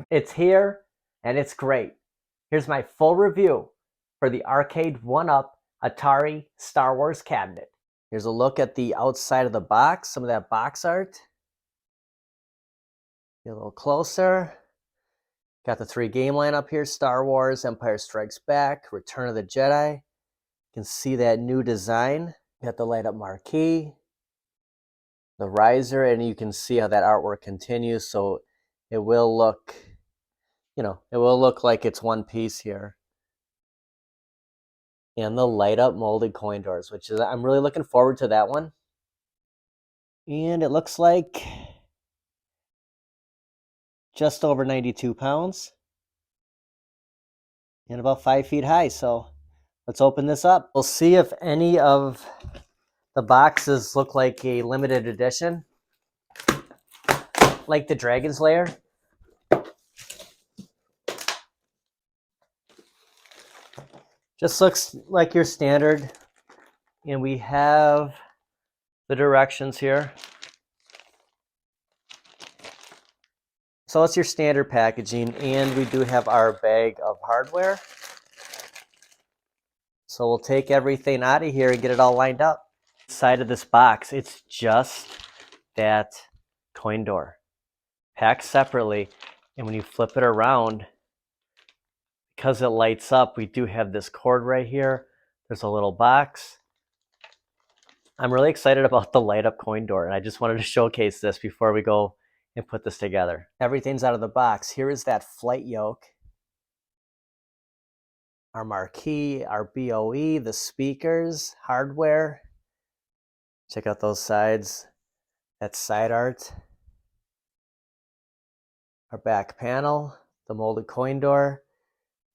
It's here and it's great. Here's my full review for the Arcade1up Atari Star Wars cabinet. Here's a look at the outside of the box, some of that box art. Get a little closer. Got the 3 game line up here: Star Wars, Empire Strikes Back, Return of the Jedi. You can see that new design. Got the light up marquee, the riser, and you can see how that artwork continues. So it will look, it will look like it's one piece here. And the light up molded coin doors, which is, I'm really looking forward to that one. And it looks like just over 92 pounds and about 5 feet high. So let's open this up. We'll see if any of the boxes look like a limited edition, like the Dragon's Lair. Just looks like your standard. And we have the directions here. So it's your standard packaging, and we do have our bag of hardware. So we'll take everything out of here and get it all lined up. Inside of this box, it's just that coin door, packed separately. And when you flip it around, because it lights up, we do have this cord right here. There's a little box. I'm really excited about the light up coin door, and I just wanted to showcase this before we go and put this together. Everything's out of the box. Here is that flight yoke, our marquee, our BOE, the speakers, hardware. Check out those sides. That's side art. Our back panel, the molded coin door,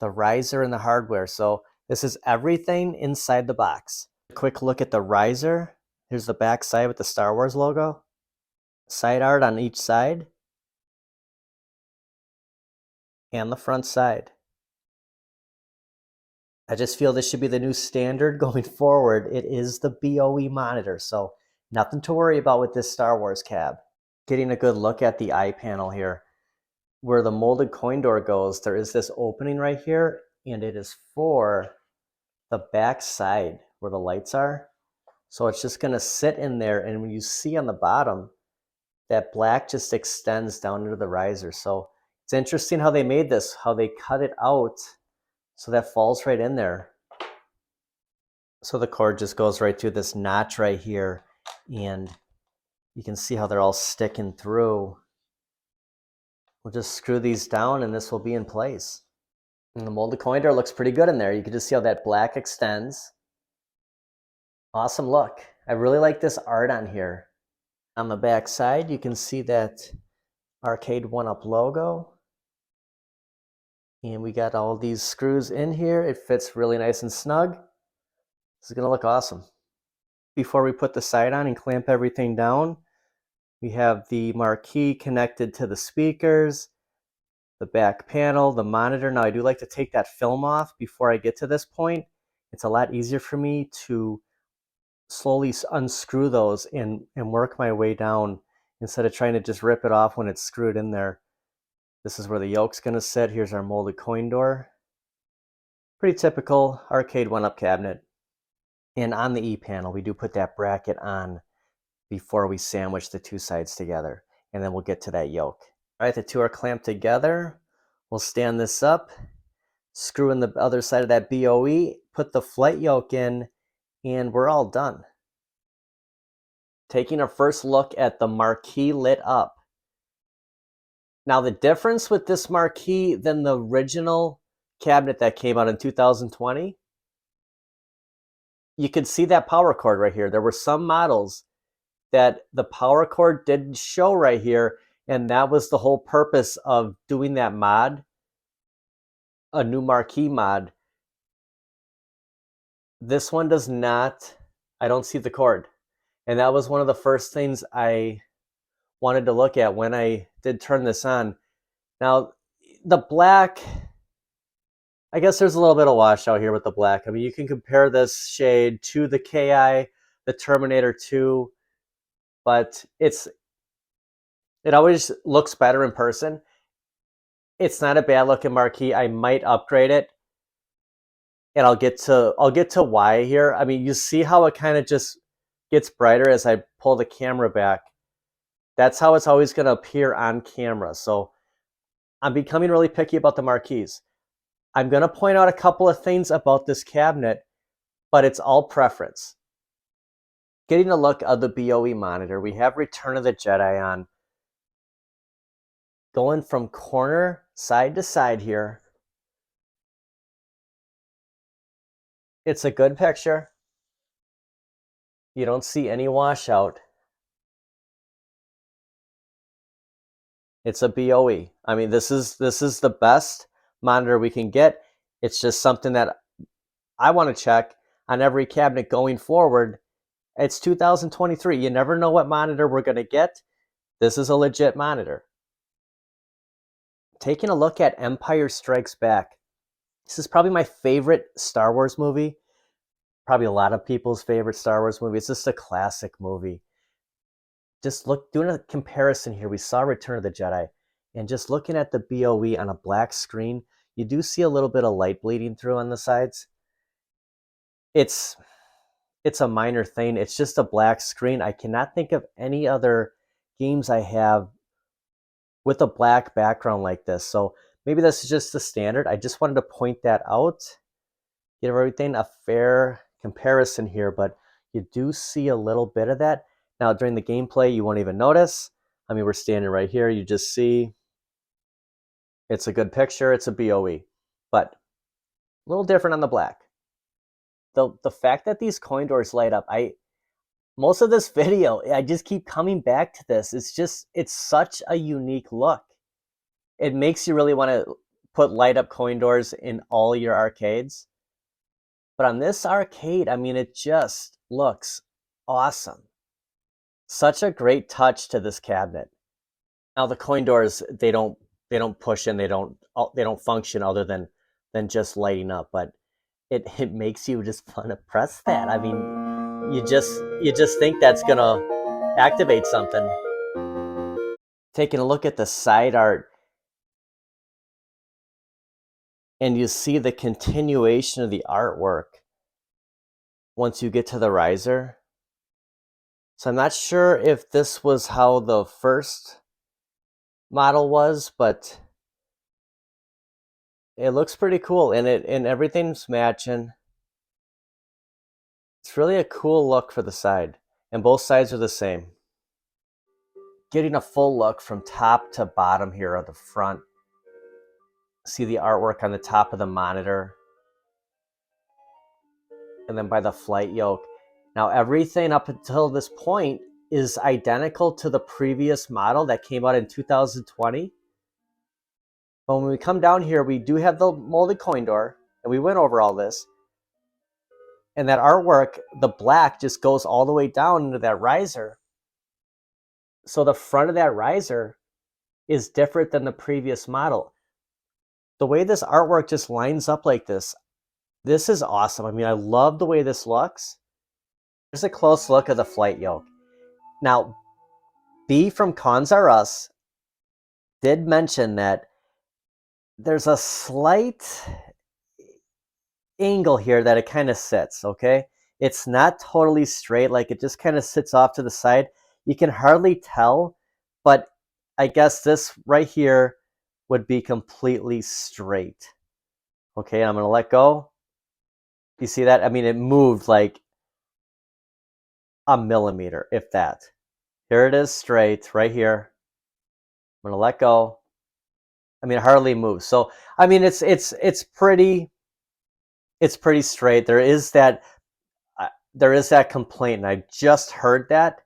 the riser, and the hardware. So this is everything inside the box. A quick look at the riser. Here's the back side with the Star Wars logo. Side art on each side. And the front side. I just feel this should be the new standard going forward. It is the BOE monitor, so nothing to worry about with this Star Wars cab. Getting a good look at the eye panel here. Where the molded coin door goes, there is this opening right here, and it is for the back side where the lights are. So it's just gonna sit in there, and when you see on the bottom, that black just extends down into the riser. So it's interesting how they made this, how they cut it out so that falls right in there. So the cord just goes right through this notch right here, and you can see how they're all sticking through. We'll just screw these down and this will be in place. And the molded coin door looks pretty good in there. You can just see how that black extends. Awesome look. I really like this art on here. On the back side, you can see that Arcade1up logo. And we got all these screws in here. It fits really nice and snug. This is gonna look awesome. Before we put the side on and clamp everything down, we have the marquee connected to the speakers, the back panel, the monitor. Now I do like to take that film off before I get to this point. It's a lot easier for me to slowly unscrew those and work my way down instead of trying to just rip it off when it's screwed in there. This is where the yoke's gonna sit. Here's our molded coin door. Pretty typical Arcade1up cabinet. And on the E panel, we do put that bracket on before we sandwich the two sides together. And then we'll get to that yoke. All right, the two are clamped together. We'll stand this up, screw in the other side of that BOE, put the flight yoke in, and we're all done. Taking a first look at the marquee lit up. Now the difference with this marquee than the original cabinet that came out in 2020, you can see that power cord right here. There were some models that the power cord didn't show right here, and that was the whole purpose of doing that mod, a new marquee mod. This one does not, I don't see the cord. And that was one of the first things I wanted to look at when I did turn this on. Now, the black, I guess there's a little bit of washout here with the black. I mean, you can compare this shade to the KI, the Terminator 2, but it always looks better in person. It's not a bad looking marquee. I might upgrade it, and I'll get to why here. I mean, you see how it kind of just gets brighter as I pull the camera back. That's how it's always going to appear on camera. So I'm becoming really picky about the marquees. I'm going to point out a couple of things about this cabinet, but it's all preference. Getting a look of the BOE monitor, we have Return of the Jedi on. Going from corner side to side here. It's a good picture. You don't see any washout. It's a BOE. I mean, this is the best monitor we can get. It's just something that I want to check on every cabinet going forward. It's 2023. You never know what monitor we're going to get. This is a legit monitor. Taking a look at Empire Strikes Back. This is probably my favorite Star Wars movie. Probably a lot of people's favorite Star Wars movie. It's just a classic movie. Just doing a comparison here. We saw Return of the Jedi, and just looking at the BOE on a black screen, you do see a little bit of light bleeding through on the sides. It's a minor thing. It's just a black screen. I cannot think of any other games I have with a black background like this. So maybe this is just the standard. I just wanted to point that out. Give everything a fair comparison here, but you do see a little bit of that. Now, during the gameplay, you won't even notice. I mean, we're standing right here. You just see it's a good picture. It's a BOE, but a little different on the black. The fact that these coin doors light up, most of this video, I just keep coming back to this. It's such a unique look. It makes you really want to put light up coin doors in all your arcades. But on this arcade, I mean, it just looks awesome. Such a great touch to this cabinet. Now the coin doors, they don't push in, they don't function other than just lighting up, but it makes you just want to press that. I mean, you just think that's gonna activate something. Taking a look at the side art, and you see the continuation of the artwork once you get to the riser. So I'm not sure if this was how the first model was, but it looks pretty cool, and everything's matching. It's really a cool look for the side, and both sides are the same. Getting a full look from top to bottom here of the front. See the artwork on the top of the monitor, and then by the flight yoke. Now everything up until this point is identical to the previous model that came out in 2020. But when we come down here, we do have the molded coin door, and we went over all this. And that artwork, the black, just goes all the way down into that riser. So the front of that riser is different than the previous model. The way this artwork just lines up like this is awesome. I mean, I love the way this looks. Here's a close look of the flight yoke. Now, B from Cons R Us did mention that there's a slight angle here that it kind of sits, okay? It's not totally straight, like it just kind of sits off to the side. You can hardly tell, but I guess this right here would be completely straight. Okay, I'm gonna let go. You see that? I mean, it moved like a millimeter, if that. Here it is straight, right here. I'm gonna let go. I mean, it hardly moves. So, I mean, it's pretty straight. There is that complaint, and I just heard that,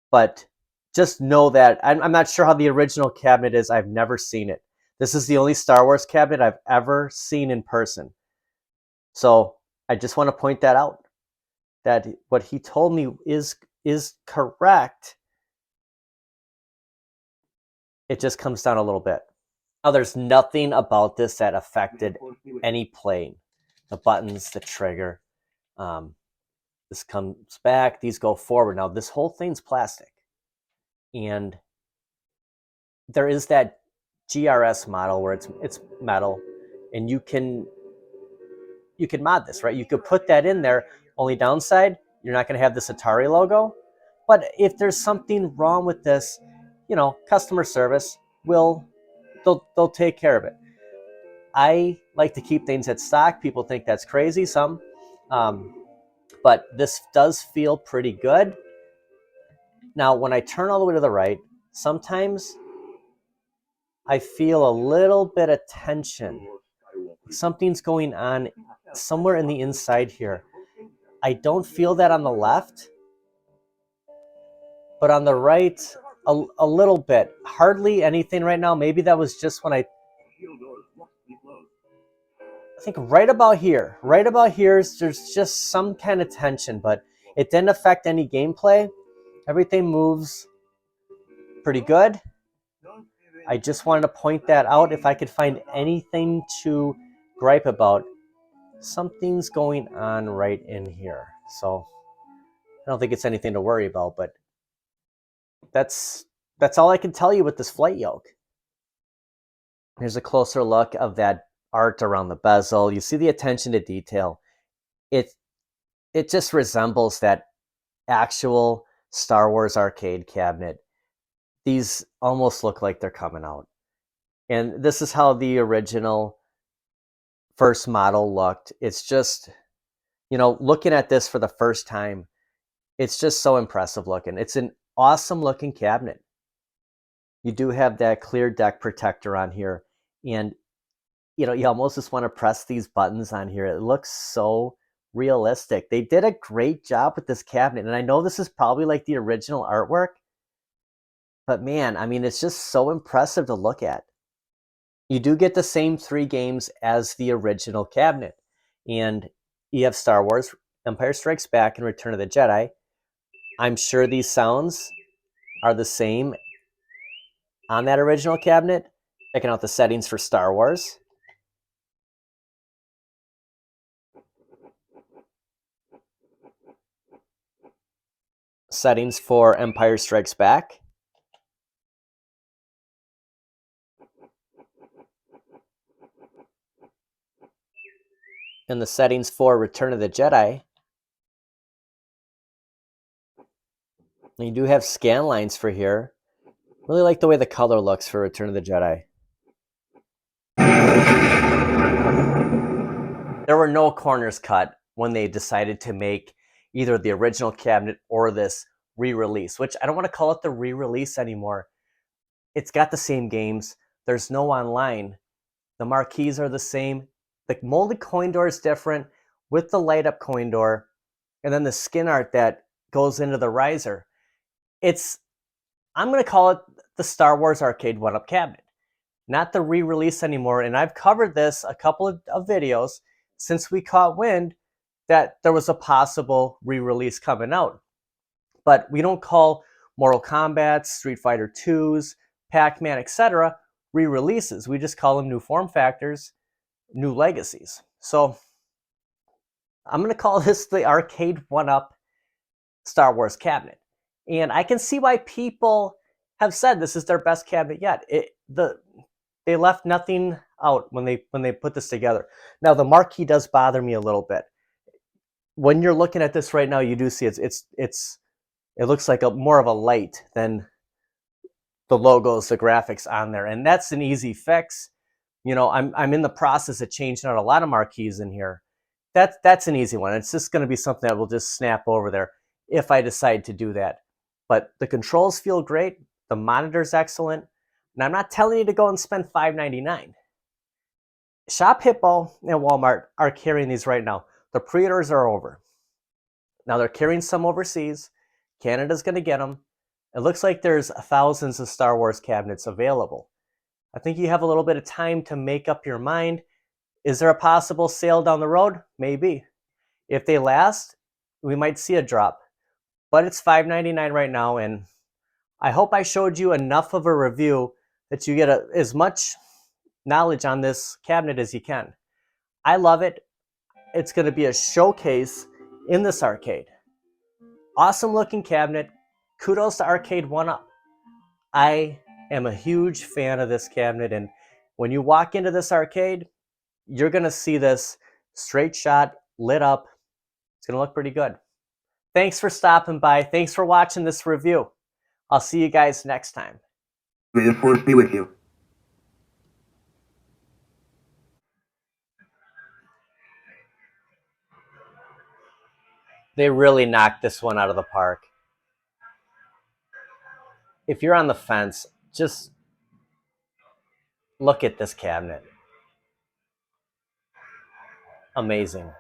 but just know that I'm not sure how the original cabinet is. I've never seen it. This is the only Star Wars cabinet I've ever seen in person. So I just want to point that out, that what he told me is correct. It just comes down a little bit. Now, there's nothing about this that affected any playing. The buttons, the trigger. This comes back. These go forward. Now, this whole thing's plastic. And there is that GRS model where it's metal, and you can mod this, right? You could put that in there. Only downside, you're not going to have this Atari logo. But if there's something wrong with this, you know, customer service will they'll take care of it. I like to keep things at stock. People think that's crazy, some, but this does feel pretty good. Now, when I turn all the way to the right, sometimes I feel a little bit of tension. Something's going on somewhere in the inside here. I don't feel that on the left, but on the right, a little bit. Hardly anything right now. Maybe that was just when I think right about here, there's just some kind of tension, but it didn't affect any gameplay. Everything moves pretty good. I just wanted to point that out. If I could find anything to gripe about, something's going on right in here. So I don't think it's anything to worry about, but that's all I can tell you with this flight yoke. Here's a closer look of that art around the bezel. You see the attention to detail. It just resembles that actual Star Wars arcade cabinet. These almost look like they're coming out. And this is how the original first model looked. It's just, you know, looking at this for the first time, it's just so impressive looking. It's an awesome looking cabinet. You do have that clear deck protector on here, and you know, you almost just want to press these buttons on here. It looks so realistic. They did a great job with this cabinet, and I know this is probably like the original artwork, but man, I mean, it's just so impressive to look at. You do get the same 3 games as the original cabinet, and you have Star Wars, Empire Strikes Back, and Return of the Jedi. I'm sure these sounds are the same on that original cabinet. Checking out the settings for Star Wars. Settings for Empire Strikes Back. And the settings for Return of the Jedi. And you do have scan lines for here. Really like the way the color looks for Return of the Jedi. There were no corners cut when they decided to make either the original cabinet or this re-release, which I don't want to call it the re-release anymore. It's got the same games. There's no online. The marquees are the same. The molded coin door is different with the light up coin door, and then the skin art that goes into the riser. I'm going to call it the Star Wars Arcade1up cabinet, not the re-release anymore. And I've covered this a couple of videos since we caught wind that there was a possible re-release coming out. But we don't call Mortal Kombat, Street Fighter 2s, Pac-Man, etc. re-releases. We just call them new form factors, new legacies. So I'm going to call this the Arcade1up Star Wars cabinet. And I can see why people have said this is their best cabinet yet. They left nothing out when they put this together. Now the marquee does bother me a little bit. When you're looking at this right now, you do see it looks like more of a light than the logos, the graphics on there, and that's an easy fix. You know, I'm in the process of changing out a lot of marquees in here. That's an easy one. It's just going to be something that will just snap over there if I decide to do that. But the controls feel great. The monitor's excellent. And I'm not telling you to go and spend $5.99. Shop Hippo and Walmart are carrying these right now. The pre-orders are over. Now they're carrying some overseas. Canada's going to get them. It looks like there's thousands of Star Wars cabinets available. I think you have a little bit of time to make up your mind. Is there a possible sale down the road? Maybe. If they last, we might see a drop. But it's $5.99 right now, and I hope I showed you enough of a review that you get as much knowledge on this cabinet as you can. I love it. It's going to be a showcase in this arcade. Awesome looking cabinet. Kudos to Arcade1up. I am a huge fan of this cabinet, and when you walk into this arcade, you're going to see this straight shot lit up. It's going to look pretty good. Thanks for stopping by. Thanks for watching this review. I'll see you guys next time. May the force be with you. They really knocked this one out of the park. If you're on the fence, just look at this cabinet. Amazing.